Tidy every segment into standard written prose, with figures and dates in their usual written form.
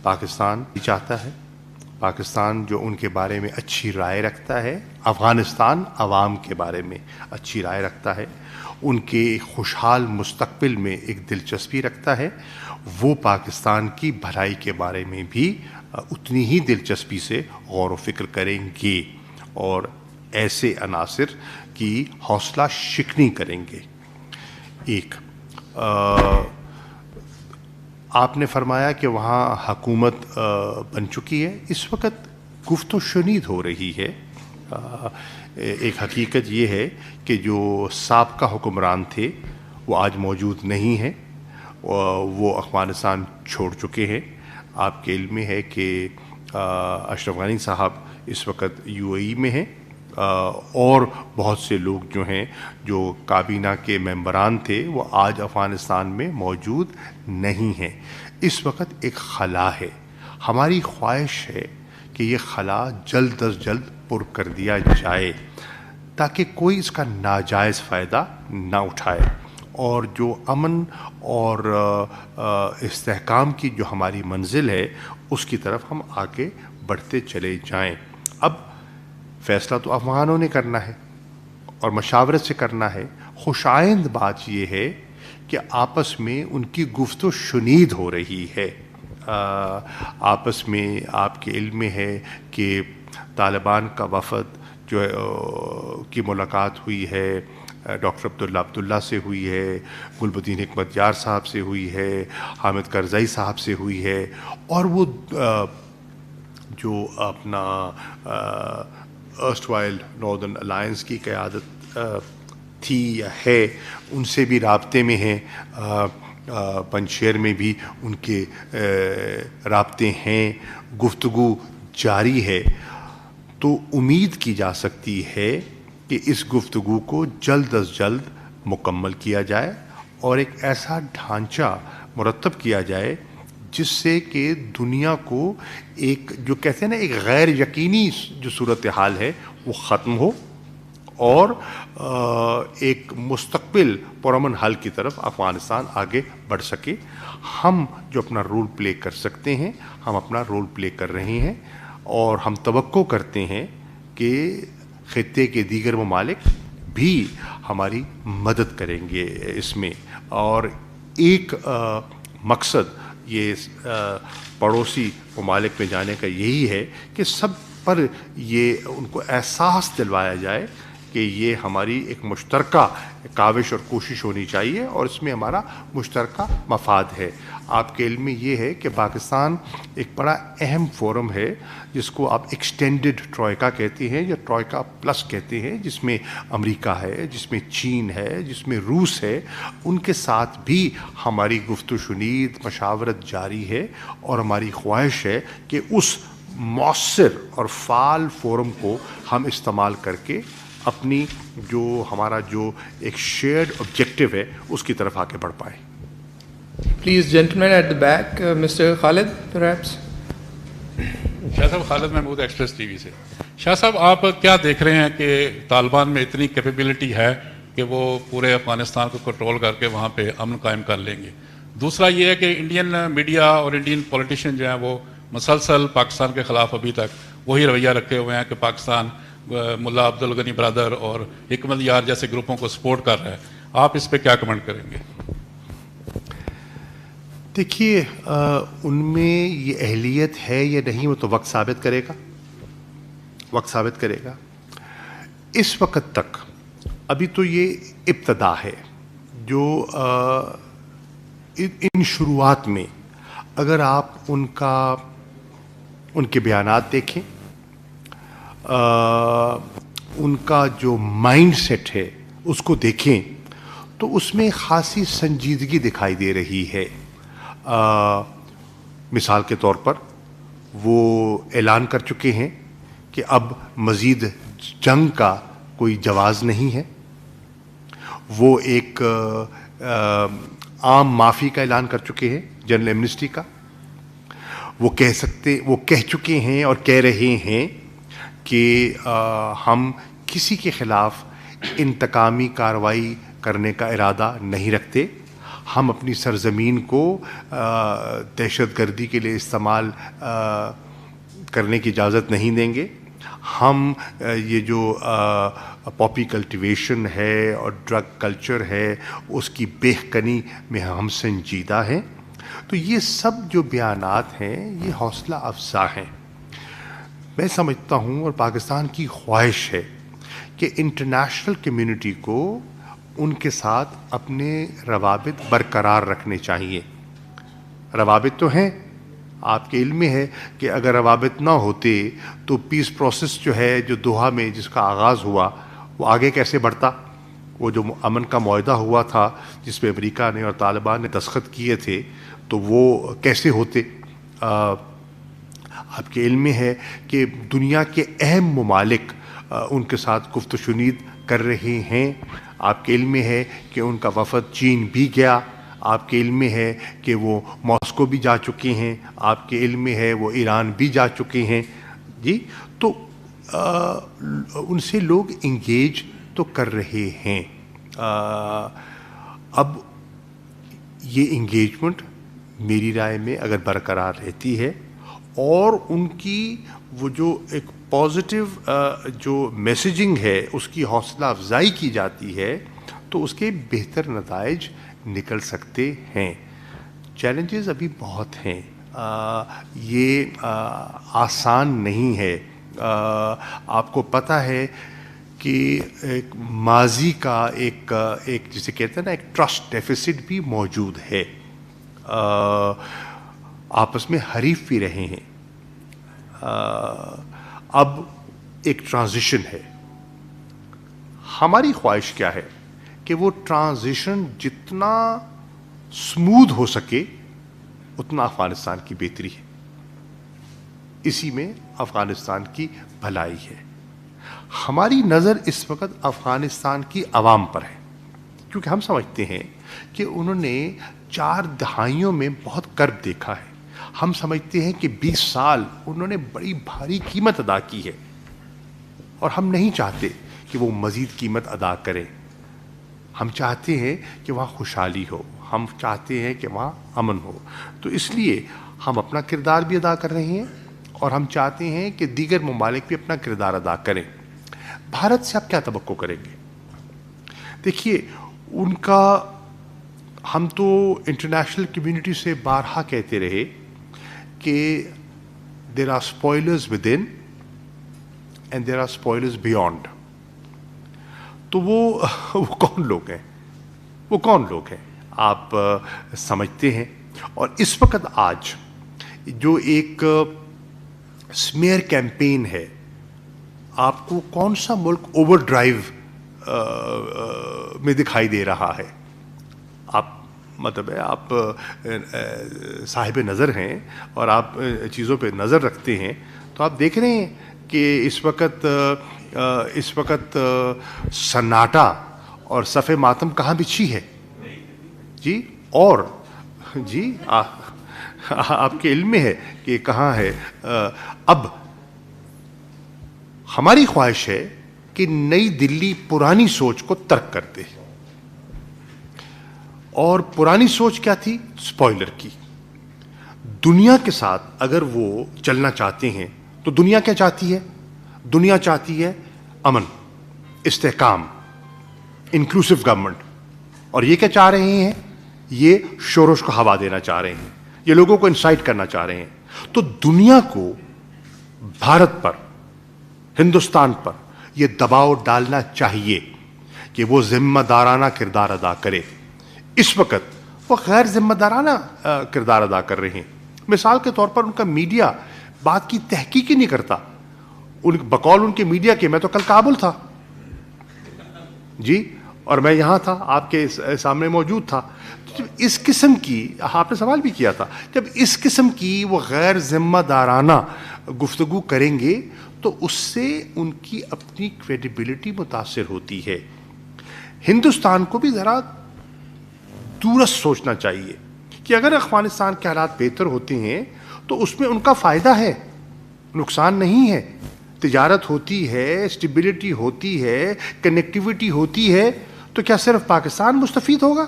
پاکستان بھی چاہتا ہے، پاکستان جو ان کے بارے میں اچھی رائے رکھتا ہے، افغانستان عوام کے بارے میں اچھی رائے رکھتا ہے، ان کے خوشحال مستقبل میں ایک دلچسپی رکھتا ہے، وہ پاکستان کی بھلائی کے بارے میں بھی اتنی ہی دلچسپی سے غور و فکر کریں گے اور ایسے عناصر کی حوصلہ شکنی کریں گے۔ ایک آپ نے فرمایا کہ وہاں حکومت بن چکی ہے، اس وقت گفت و شنید ہو رہی ہے۔ ایک حقیقت یہ ہے کہ جو سابقہ حکمران تھے وہ آج موجود نہیں ہیں، وہ افغانستان چھوڑ چکے ہیں۔ آپ کے علم میں ہے کہ اشرف غنی صاحب اس وقت UAE میں ہیں، اور بہت سے لوگ جو ہیں جو کابینہ کے ممبران تھے وہ آج افغانستان میں موجود نہیں ہیں۔ اس وقت ایک خلا ہے، ہماری خواہش ہے کہ یہ خلا جلد از جلد پر کر دیا جائے تاکہ کوئی اس کا ناجائز فائدہ نہ اٹھائے، اور جو امن اور استحکام کی جو ہماری منزل ہے اس کی طرف ہم آگے بڑھتے چلے جائیں۔ اب فیصلہ تو افغانوں نے کرنا ہے اور مشاورت سے کرنا ہے۔ خوش آئند بات یہ ہے کہ آپس میں ان کی گفت و شنید ہو رہی ہے۔ آپس میں آپ کے علم میں ہے کہ طالبان کا وفد جو کی ملاقات ہوئی ہے، ڈاکٹر عبداللہ سے ہوئی ہے، گل بدین حکمت یار صاحب سے ہوئی ہے، حامد کرزئی صاحب سے ہوئی ہے، اور وہ جو اپنا ارسٹوائل ناردرن الائنس کی قیادت تھی یا ہے ان سے بھی رابطے میں ہیں، پنجشیر میں بھی ان کے رابطے ہیں، گفتگو جاری ہے۔ تو امید کی جا سکتی ہے کہ اس گفتگو کو جلد از جلد مکمل کیا جائے اور ایک ایسا ڈھانچہ مرتب کیا جائے جس سے کہ دنیا کو ایک جو کہتے ہیں نا ایک غیر یقینی جو صورتحال ہے وہ ختم ہو اور ایک مستقبل پرامن حل کی طرف افغانستان آگے بڑھ سکے۔ ہم جو اپنا رول پلے کر سکتے ہیں ہم اپنا رول پلے کر رہے ہیں، اور ہم توقع کرتے ہیں کہ خطے کے دیگر ممالک بھی ہماری مدد کریں گے اس میں۔ اور ایک مقصد یہ پڑوسی ممالک میں جانے کا یہی ہے کہ سب پر یہ ان کو احساس دلوایا جائے کہ یہ ہماری ایک مشترکہ کاوش اور کوشش ہونی چاہیے اور اس میں ہمارا مشترکہ مفاد ہے۔ آپ کے علم میں یہ ہے کہ پاکستان ایک بڑا اہم فورم ہے جس کو آپ ایکسٹینڈڈ ٹروئکا کہتے ہیں یا ٹروئکا پلس کہتے ہیں، جس میں امریکہ ہے، جس میں چین ہے، جس میں روس ہے، ان کے ساتھ بھی ہماری گفت و شنید مشاورت جاری ہے، اور ہماری خواہش ہے کہ اس مؤثر اور فعال فورم کو ہم استعمال کر کے اپنی جو ہمارا جو ایک شیئرڈ آبجیکٹو ہے اس کی طرف آگے بڑھ پائیں۔ Please gentleman at the back, mister Khalid perhaps. Shah صاحب، Khalid Mahmood Express T V سے۔ شاہ صاحب، آپ کیا دیکھ رہے ہیں کہ طالبان میں اتنی کیپیبلٹی ہے کہ وہ پورے افغانستان کو کنٹرول کر کے وہاں پہ امن قائم کر لیں گے؟ دوسرا یہ ہے کہ انڈین میڈیا اور انڈین پولیٹیشین جو ہیں وہ مسلسل پاکستان کے خلاف ابھی تک وہی رویہ رکھے ہوئے ہیں کہ پاکستان ملا عبدالغنی برادر اور حکمت یار جیسے گروپوں کو سپورٹ کر رہا ہے۔ آپ اس پہ کیا کمنٹ کریں گے؟ دیکھیے، ان میں یہ اہلیت ہے یا نہیں وہ تو وقت ثابت کرے گا، وقت ثابت کرے گا۔ اس وقت تک ابھی تو یہ ابتدا ہے، جو ان شروعات میں اگر آپ ان کے بیانات دیکھیں، ان کا جو مائنڈ سیٹ ہے اس کو دیکھیں تو اس میں خاصی سنجیدگی دکھائی دے رہی ہے۔ مثال کے طور پر وہ اعلان کر چکے ہیں کہ اب مزید جنگ کا کوئی جواز نہیں ہے۔ وہ ایک عام معافی کا اعلان کر چکے ہیں، جنرل ایمنسٹی کا۔ وہ کہہ چکے ہیں اور کہہ رہے ہیں کہ ہم کسی کے خلاف انتقامی کارروائی کرنے کا ارادہ نہیں رکھتے، ہم اپنی سرزمین کو دہشت گردی کے لیے استعمال کرنے کی اجازت نہیں دیں گے. ہم یہ جو پاپی کلٹیویشن ہے اور ڈرگ کلچر ہے اس کی بہکنی میں ہم سنجیدہ ہیں. تو یہ سب جو بیانات ہیں یہ حوصلہ افزا ہیں. میں سمجھتا ہوں اور پاکستان کی خواہش ہے کہ انٹرنیشنل کمیونٹی کو ان کے ساتھ اپنے روابط برقرار رکھنے چاہیے. روابط تو ہیں, آپ کے علم میں ہے کہ اگر روابط نہ ہوتے تو پیس پروسیس جو ہے, جو دوحہ میں جس کا آغاز ہوا, وہ آگے کیسے بڑھتا؟ وہ جو امن کا معاہدہ ہوا تھا جس پہ امریکہ نے اور طالبان نے دستخط کیے تھے, تو وہ کیسے ہوتے؟ آپ کے علم میں ہے کہ دنیا کے اہم ممالک ان کے ساتھ گفت و شنید کر رہے ہیں. آپ کے علم میں ہے کہ ان کا وفد چین بھی گیا. آپ کے علم میں ہے کہ وہ ماسکو بھی جا چکے ہیں. آپ کے علم میں ہے وہ ایران بھی جا چکے ہیں. جی, تو ان سے لوگ انگیج تو کر رہے ہیں. اب یہ انگیجمنٹ میری رائے میں اگر برقرار رہتی ہے اور ان کی وہ جو ایک پازیٹیو جو میسیجنگ ہے اس کی حوصلہ افزائی کی جاتی ہے, تو اس کے بہتر نتائج نکل سکتے ہیں. چیلنجز ابھی بہت ہیں, یہ آسان نہیں ہے. آپ کو پتہ ہے کہ ایک ماضی کا ایک جسے کہتے ہیں نا, ایک ٹرسٹ ڈیفیسٹ بھی موجود ہے. آپس میں حریف بھی رہے ہیں. اب ایک ٹرانزیشن ہے. ہماری خواہش کیا ہے کہ وہ ٹرانزیشن جتنا سموتھ ہو سکے اتنا افغانستان کی بہتری ہے. اسی میں افغانستان کی بھلائی ہے. ہماری نظر اس وقت افغانستان کی عوام پر ہے, کیونکہ ہم سمجھتے ہیں کہ انہوں نے 4 دہائیوں میں بہت کرب دیکھا ہے. ہم سمجھتے ہیں کہ 20 سال انہوں نے بڑی بھاری قیمت ادا کی ہے, اور ہم نہیں چاہتے کہ وہ مزید قیمت ادا کریں. ہم چاہتے ہیں کہ وہاں خوشحالی ہو, ہم چاہتے ہیں کہ وہاں امن ہو. تو اس لیے ہم اپنا کردار بھی ادا کر رہے ہیں, اور ہم چاہتے ہیں کہ دیگر ممالک بھی اپنا کردار ادا کریں. بھارت سے آپ کیا توقع کریں گے؟ دیکھیے, ان کا, ہم تو انٹرنیشنل کمیونٹی سے بارہا کہتے رہے کہ there are spoilers within and there are spoilers beyond. تو وہ کون لوگ ہیں؟ وہ کون لوگ ہیں آپ سمجھتے ہیں؟ اور اس وقت آج جو ایک سمیئر کیمپین ہے, آپ کو کون سا ملک اوور ڈرائیو میں دکھائی دے رہا ہے؟ آپ مطلب ہے آپ صاحب نظر ہیں اور آپ چیزوں پہ نظر رکھتے ہیں, تو آپ دیکھ رہے ہیں کہ اس وقت سناٹا اور صف ماتم کہاں بچھی ہے جی. اور جی آپ کے علم میں ہے کہ کہاں ہے. اب ہماری خواہش ہے کہ نئی دلی پرانی سوچ کو ترک کر دے. اور پرانی سوچ کیا تھی؟ سپوائلر کی. دنیا کے ساتھ اگر وہ چلنا چاہتے ہیں تو دنیا کیا چاہتی ہے؟ دنیا چاہتی ہے امن, استحکام, انکلوسیو گورنمنٹ. اور یہ کیا چاہ رہے ہیں؟ یہ شورش کو ہوا دینا چاہ رہے ہیں, یہ لوگوں کو انسائٹ کرنا چاہ رہے ہیں. تو دنیا کو بھارت پر, ہندوستان پر یہ دباؤ ڈالنا چاہیے کہ وہ ذمہ دارانہ کردار ادا کرے. اس وقت وہ غیر ذمہ دارانہ کردار ادا کر رہے ہیں. مثال کے طور پر ان کا میڈیا بات کی تحقیق ہی نہیں کرتا. بقول ان کے میڈیا کے, میں تو کل کابل تھا جی, اور میں یہاں تھا, آپ کے سامنے موجود تھا. اس قسم کی, آپ نے سوال بھی کیا تھا, جب اس قسم کی وہ غیر ذمہ دارانہ گفتگو کریں گے تو اس سے ان کی اپنی کریڈیبلٹی متاثر ہوتی ہے. ہندوستان کو بھی ذرا دورست سوچنا چاہیے کہ اگر افغانستان کے حالات بہتر ہوتے ہیں تو اس میں ان کا فائدہ ہے, نقصان نہیں ہے. تجارت ہوتی ہے, اسٹیبلٹی ہوتی ہے, کنیکٹیوٹی ہوتی ہے, تو کیا صرف پاکستان مستفید ہوگا؟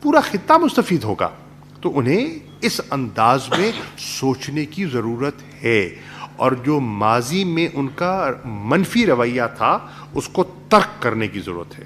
پورا خطہ مستفید ہوگا. تو انہیں اس انداز میں سوچنے کی ضرورت ہے, اور جو ماضی میں ان کا منفی رویہ تھا اس کو ترک کرنے کی ضرورت ہے.